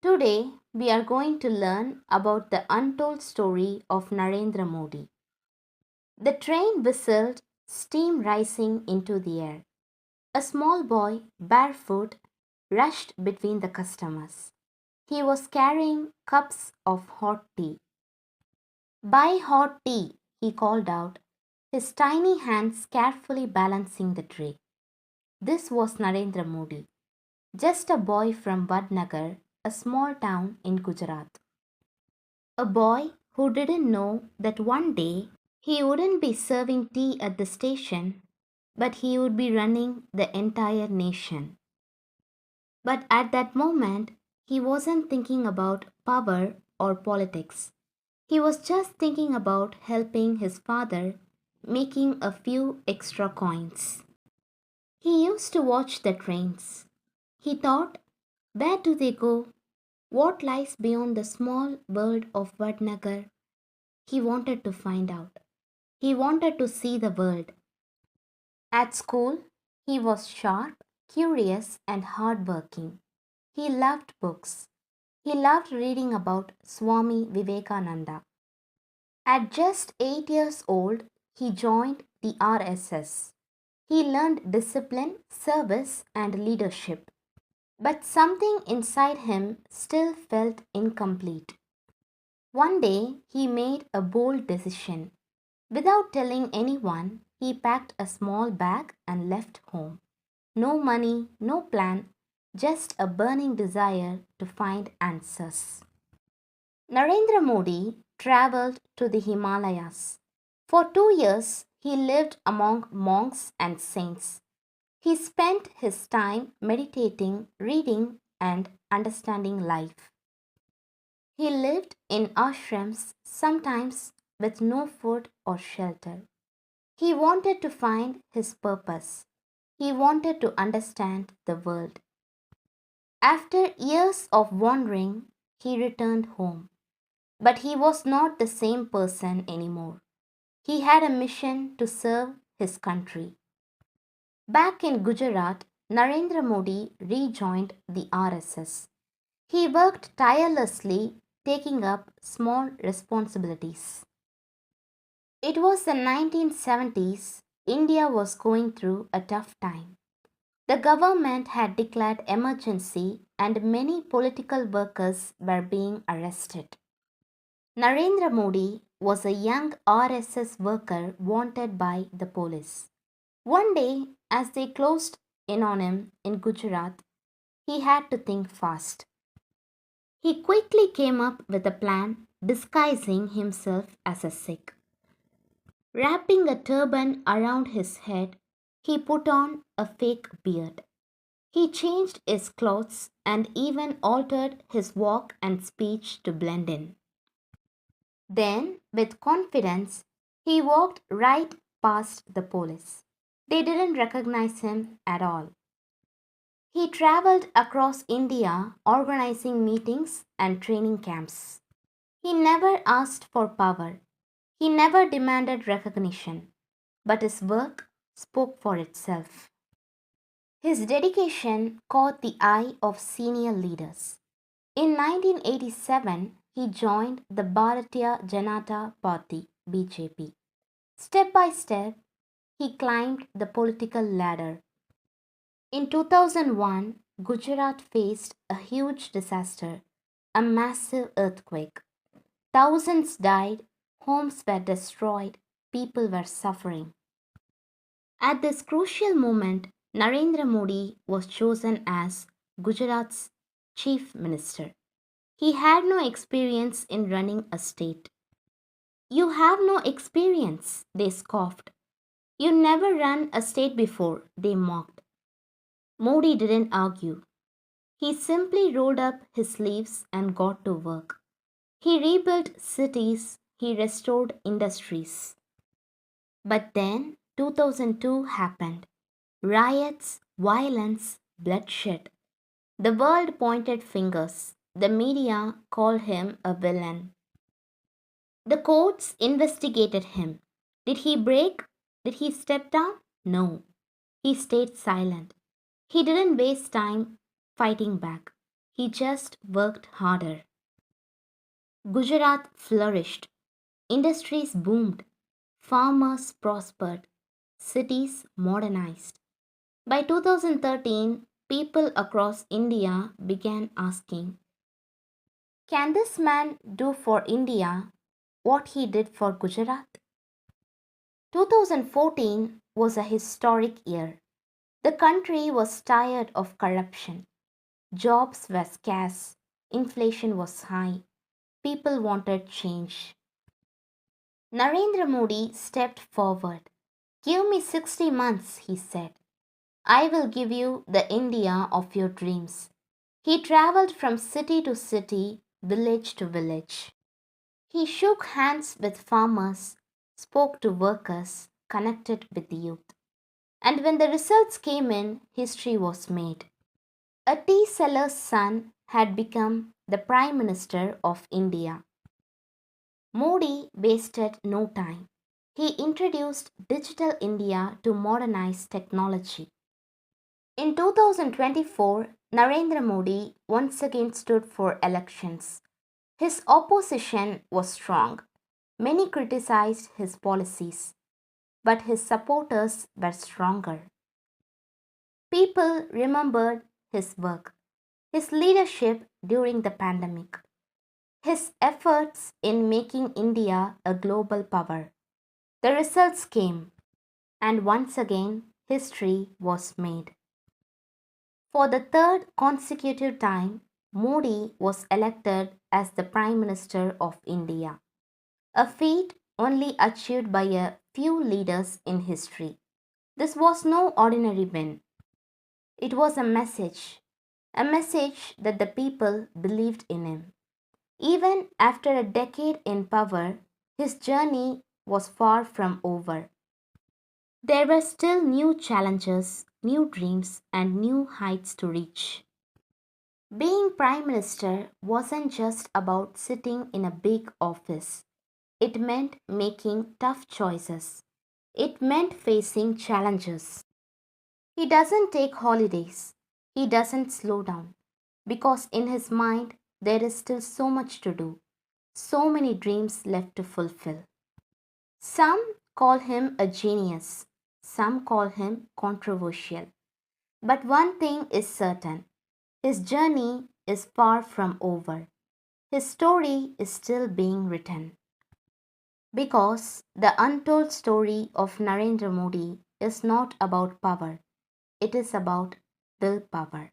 Today, we are going to learn about the untold story of Narendra Modi. The train whistled, steam rising into the air. A small boy, barefoot, rushed between the customers. He was carrying cups of hot tea. Buy hot tea, he called out, his tiny hands carefully balancing the tray. This was Narendra Modi, just a boy from Vadnagar, a small town in Gujarat. A boy who didn't know that one day he wouldn't be serving tea at the station, but he would be running the entire nation. But at that moment, he wasn't thinking about power or politics. He was just thinking about helping his father making a few extra coins. He used to watch the trains. He thought, where do they go? What lies beyond the small world of Vadnagar? He wanted to find out. He wanted to see the world. At school, he was sharp, curious, and hardworking. He loved books. He loved reading about Swami Vivekananda. At just 8 years old, he joined the RSS. He learned discipline, service, and leadership. But something inside him still felt incomplete. One day, he made a bold decision. Without telling anyone, he packed a small bag and left home. No money, no plan, just a burning desire to find answers. Narendra Modi traveled to the Himalayas. For 2 years, he lived among monks and saints. He spent his time meditating, reading, and understanding life. He lived in ashrams, sometimes with no food or shelter. He wanted to find his purpose. He wanted to understand the world. After years of wandering, he returned home. But he was not the same person anymore. He had a mission to serve his country. Back in Gujarat, Narendra Modi rejoined the RSS. He worked tirelessly, taking up small responsibilities. It was the 1970s. India was going through a tough time. The government had declared emergency and many political workers were being arrested. Narendra Modi was a young RSS worker wanted by the police. One day, as they closed in on him in Gujarat, he had to think fast. He quickly came up with a plan disguising himself as a Sikh. Wrapping a turban around his head, he put on a fake beard. He changed his clothes and even altered his walk and speech to blend in. Then, with confidence, he walked right past the police. They didn't recognize him at all. He traveled across India organizing meetings and training camps. He never asked for power. He never demanded recognition. But his work spoke for itself. His dedication caught the eye of senior leaders. In 1987, he joined the Bharatiya Janata Party (BJP). Step by step, he climbed the political ladder. In 2001, Gujarat faced a huge disaster, a massive earthquake. Thousands died, homes were destroyed, people were suffering. At this crucial moment, Narendra Modi was chosen as Gujarat's chief minister. He had no experience in running a state. You have no experience, they scoffed. You never ran a state before, they mocked. Modi didn't argue. He simply rolled up his sleeves and got to work. He rebuilt cities, he restored industries. But then 2002 happened. Riots, violence, bloodshed. The world pointed fingers. The media called him a villain. The courts investigated him. Did he break? Did he step down? No. He stayed silent. He didn't waste time fighting back. he just worked harder. Gujarat flourished, industries boomed, farmers prospered, cities modernized. By 2013, people across India began asking, can this man do for India what he did for Gujarat? 2014 was a historic year. The country was tired of corruption. Jobs were scarce. Inflation was high. People wanted change. Narendra Modi stepped forward. Give me 60 months, he said. I will give you the India of your dreams. He traveled from city to city, village to village. He shook hands with farmers, spoke to workers, connected with the youth. And when the results came in, history was made. A tea seller's son had become the Prime Minister of India. Modi wasted no time. He introduced Digital India to modernize technology. In 2024, Narendra Modi once again stood for elections. His opposition was strong. Many criticized his policies, but his supporters were stronger. People remembered his work, his leadership during the pandemic, his efforts in making India a global power. The results came, and once again, history was made. For the third consecutive time, Modi was elected as the Prime Minister of India, a feat only achieved by a few leaders in history. This was no ordinary win. It was a message that the people believed in him. Even after a decade in power, his journey was far from over. There were still new challenges, new dreams, and new heights to reach. Being Prime Minister wasn't just about sitting in a big office. It meant making tough choices. It meant facing challenges. He doesn't take holidays. He doesn't slow down. Because in his mind, there is still so much to do, so many dreams left to fulfill. Some call him a genius, some call him controversial. But one thing is certain, his journey is far from over. His story is still being written. Because the untold story of Narendra Modi is not about power, it is about willpower.